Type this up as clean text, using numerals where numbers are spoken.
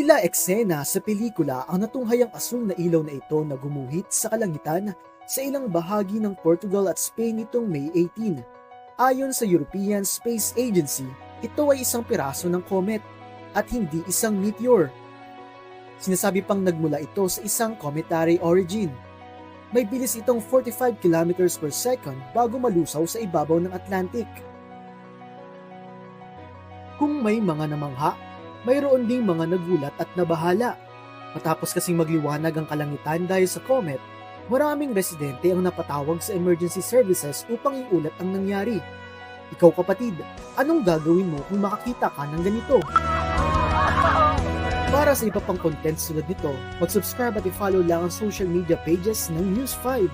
Tila eksena sa pelikula ang natunghayang asul na ilaw na ito na gumuhit sa kalangitan sa ilang bahagi ng Portugal at Spain nitong May 18. Ayon sa European Space Agency, ito ay isang piraso ng comet at hindi isang meteor. Sinasabi pang nagmula ito sa isang cometary origin. May bilis itong 45 kilometers per second bago malusaw sa ibabaw ng Atlantic. Kung may mga namangha, mayroon ding mga nagulat at nabahala. Matapos kasing magliwanag ang kalangitan dahil sa comet, maraming residente ang napatawag sa emergency services upang iulat ang nangyari. Ikaw kapatid, anong gagawin mo kung makakita ka ng ganito? Para sa iba pang content tulad nito, mag-subscribe at i-follow lang ang social media pages ng News 5.